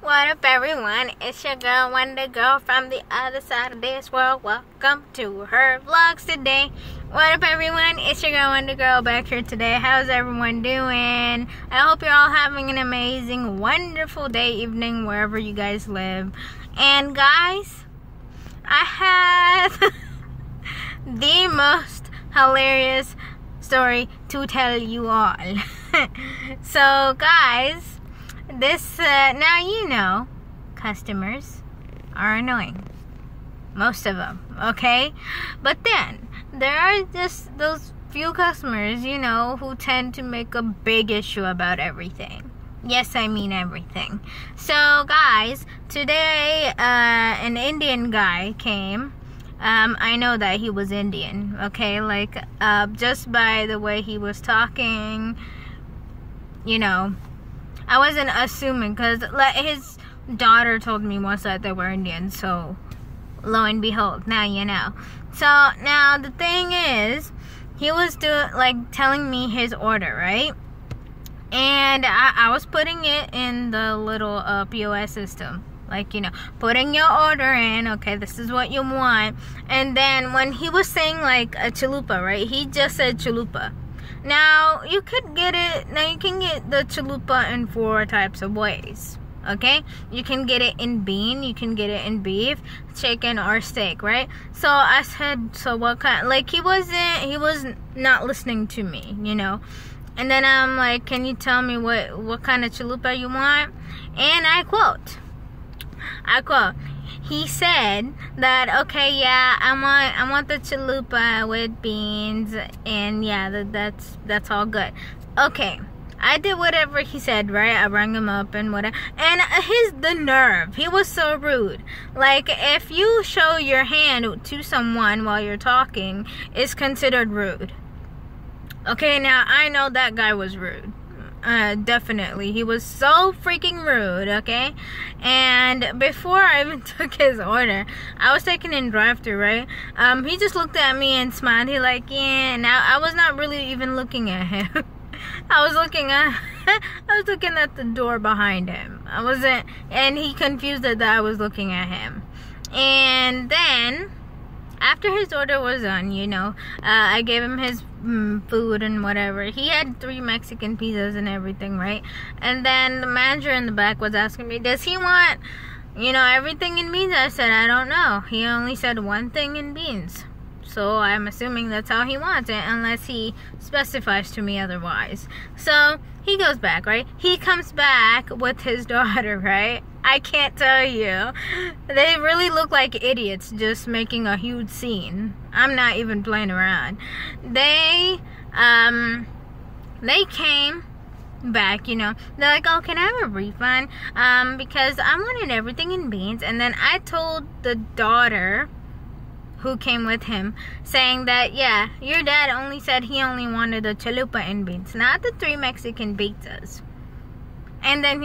What up, everyone? It's your girl, Wonder Girl, from the other side of this world. Welcome to her vlogs today. What up, everyone? It's your girl, Wonder Girl, back here today. How's everyone doing? I hope you're all having an amazing, wonderful day, evening, wherever you guys live. And guys, I have the most hilarious story to tell you all. So, guys, this, now you know, customers are annoying. Most of them, okay? But then, there are just those few customers, you know, who tend to make a big issue about everything. Yes, I mean everything. So, guys, today, an Indian guy came. I know that he was Indian, okay? Like, just by the way he was talking, you know, I wasn't assuming, because his daughter told me once that they were Indian, so lo and behold, now you know. So now the thing is, he was telling me his order, right? And I was putting it in the little POS system, like, you know, putting your order in. Okay, this is what you want. And then when he was saying like a chalupa, right, he just said chalupa. Now, you could get it, now you can get the chalupa in 4 types of ways, okay? You can get it in bean, you can get it in beef, chicken, or steak, right? So I said, so what kind, like, he was not listening to me, you know? And then I'm like, can you tell me what kind of chalupa you want? And I quote, he said that, okay, yeah, I want the chalupa with beans, and yeah, that's all good. Okay, I did whatever he said, right? I rang him up and whatever. And the nerve, he was so rude. Like, if you show your hand to someone while you're talking, it's considered rude. Okay, now I know that guy was rude. Definitely, he was so freaking rude, okay? And before I even took his order, I was taking in drive-thru, right? He just looked at me and smiled. He like, yeah. Now I was not really even looking at him. I was looking at the door behind him. I wasn't, and he confused it that I was looking at him. And then, after his order was done, you know, I gave him his food and whatever. He had 3 Mexican pizzas and everything, right? And then the manager in the back was asking me, does he want, you know, everything in beans? I said, I don't know. He only said one thing in beans. So I'm assuming that's how he wants it, unless he specifies to me otherwise. So he goes back, right? He comes back with his daughter, right? I can't tell you. They really look like idiots just making a huge scene. I'm not even playing around. They came back, you know. They're like, oh, can I have a refund? Because I wanted everything in beans. And then I told the daughter who came with him, saying that, yeah, your dad only said he only wanted the chalupa in beans, not the 3 Mexican pizzas. And then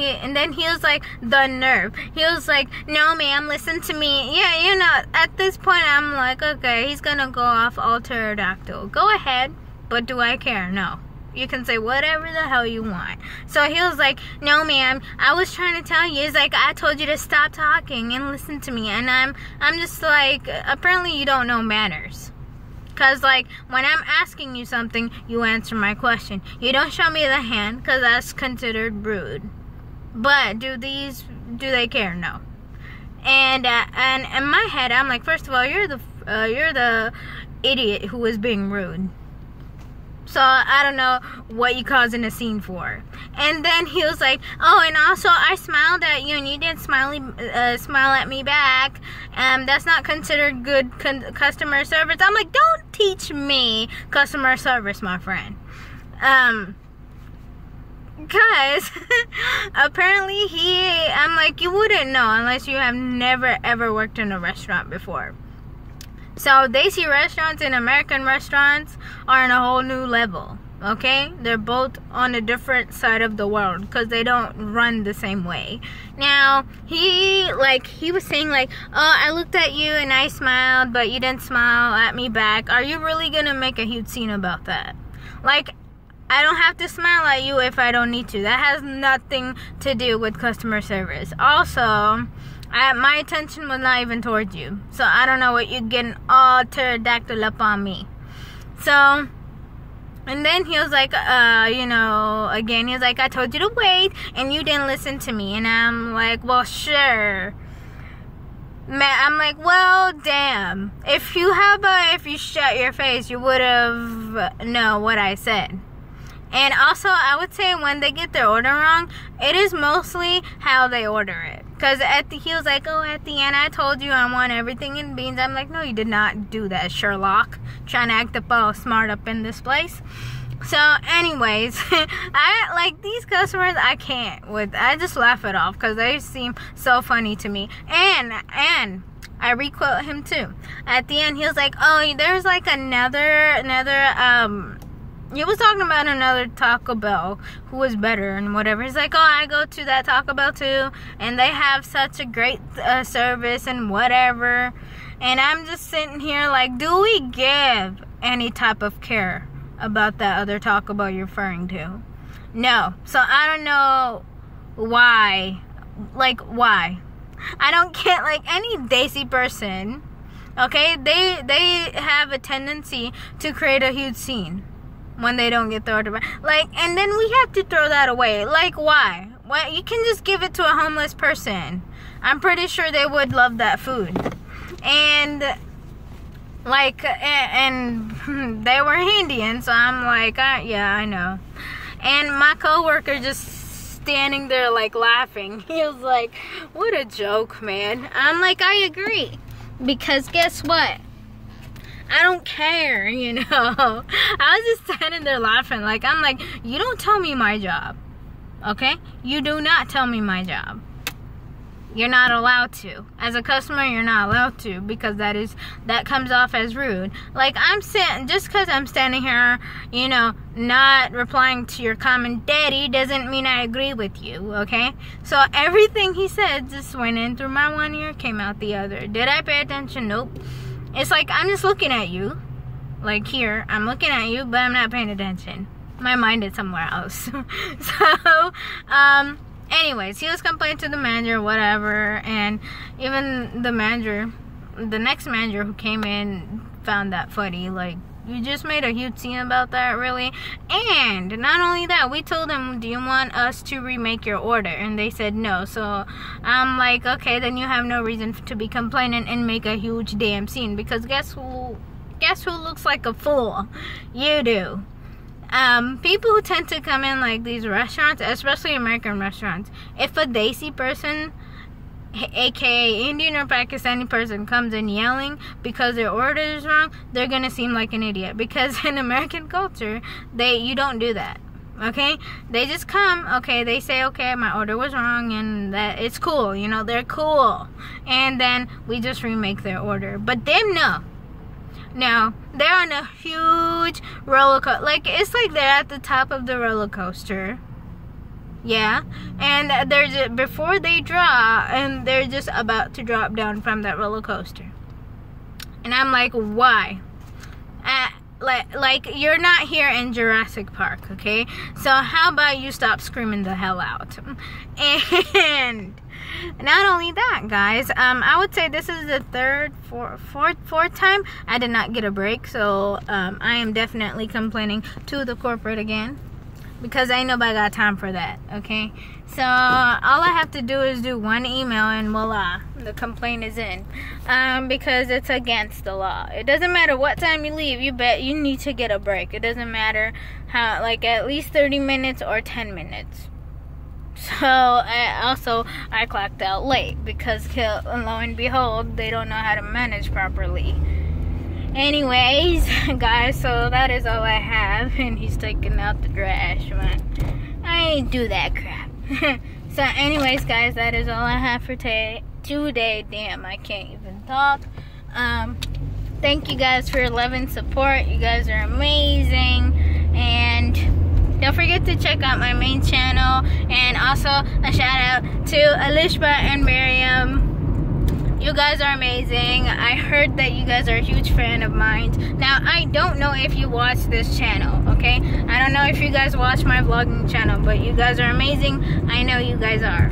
he was like, the nerve. He was like, no, ma'am, listen to me. Yeah, you know, at this point, I'm like, okay, he's gonna go off all pterodactyl. Go ahead, but do I care? No. You can say whatever the hell you want. So he was like, no, ma'am, I was trying to tell you. It's like, I told you to stop talking and listen to me. And I'm just like, apparently you don't know manners. Because, like, when I'm asking you something, you answer my question. You don't show me the hand, because that's considered rude. But do they care? No. And in my head, I'm like, first of all, you're the idiot who was being rude. So I don't know what you causing a scene for. And then he was like, oh, and also I smiled at you and you didn't smile at me back. That's not considered good customer service. I'm like, don't teach me customer service, my friend. Because apparently I'm like, you wouldn't know unless you have never ever worked in a restaurant before. So Desi restaurants and American restaurants are on a whole new level, okay? They're both on a different side of the world because they don't run the same way. Now, he was saying like, oh, I looked at you and I smiled, but you didn't smile at me back. Are you really gonna make a huge scene about that? Like, I don't have to smile at you if I don't need to. That has nothing to do with customer service. Also, my attention was not even towards you. So I don't know what you're getting all pterodactyl up on me. So, and then he was like, again, he was like, I told you to wait and you didn't listen to me. And I'm like, well, sure. Man, I'm like, well, damn. If you shut your face, you would have known what I said. And also, I would say when they get their order wrong, it is mostly how they order it. Because he was like, oh, at the end, I told you I want everything in beans. I'm like, no, you did not do that, Sherlock. Trying to act up all smart up in this place. So, anyways, these customers, I can't with. I just laugh it off because they seem so funny to me. And I requote him too. At the end, he was like, oh, there's like another, he was talking about another Taco Bell who was better and whatever. He's like, oh, I go to that Taco Bell too, and they have such a great service and whatever. And I'm just sitting here like, do we give any type of care about that other Taco Bell you're referring to? No. So I don't know why. Like, why? I don't get, like, any Daisy person, okay? They have a tendency to create a huge scene when they don't get the order back. Like, and then we have to throw that away. Like, why? Why? You can just give it to a homeless person. I'm pretty sure they would love that food. And, like, and they were Indian, so I'm like, yeah, I know. And my coworker just standing there, like, laughing. He was like, what a joke, man. I'm like, I agree. Because guess what? I don't care, you know. I was just standing there laughing. Like, I'm like, you don't tell me my job. Okay? You do not tell me my job. You're not allowed to. As a customer, you're not allowed to, because that comes off as rude. Like, just because I'm standing here, you know, not replying to your comment, daddy, doesn't mean I agree with you, okay? So everything he said just went in through my one ear, came out the other. Did I pay attention? Nope. It's like, I'm just looking at you. Like, here, I'm looking at you, but I'm not paying attention. My mind is somewhere else. So, anyways, he was complaining to the manager, whatever, and even the next manager who came in found that funny. Like, you just made a huge scene about that, really? And not only that, we told them, do you want us to remake your order? And they said no. So I'm like, okay, then you have no reason to be complaining and make a huge damn scene, because guess who looks like a fool? You do. People who tend to come in like these restaurants, especially American restaurants, if a Desi person, aka Indian or Pakistani person, comes in yelling because their order is wrong, they're gonna seem like an idiot. Because in American culture, you don't do that. Okay? They just come, okay, they say, okay, my order was wrong, and that it's cool, you know, they're cool. And then we just remake their order. But them, no. No, they're on a huge roller coaster. Like, it's like they're at the top of the roller coaster. Yeah, and they're just, before they drop, and they're just about to drop down from that roller coaster. And I'm like, why? Like you're not here in Jurassic Park, okay? So how about you stop screaming the hell out? And not only that, guys, I would say this is the fourth time I did not get a break. So I am definitely complaining to the corporate again, because ain't nobody got time for that, okay? So all I have to do is do one email and voila, the complaint is in. Because it's against the law. It doesn't matter what time you leave, you need to get a break. It doesn't matter how, like, at least 30 minutes or 10 minutes. So I clocked out late because lo and behold, they don't know how to manage properly. Anyways, guys, so that is all I have, and he's taking out the trash, man. I ain't do that crap. So anyways, guys, that is all I have for today. Damn, I can't even talk. Thank you guys for your love and support. You guys are amazing. And don't forget to check out my main channel. And also a shout out to Alishba and Miriam. You guys are amazing. I heard that you guys are a huge fan of mine. Now, I don't know if you watch this channel, okay? I don't know if you guys watch my vlogging channel, but you guys are amazing. I know you guys are.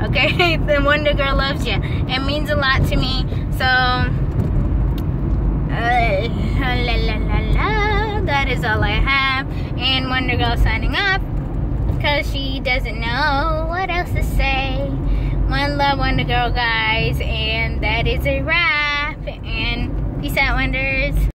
Okay? The Wonder Girl loves you. It means a lot to me. So, that is all I have. And Wonder Girl signing off, because she doesn't know what else to say. One love, Wonder Girl, guys. And that is a wrap. And peace out, Wonders.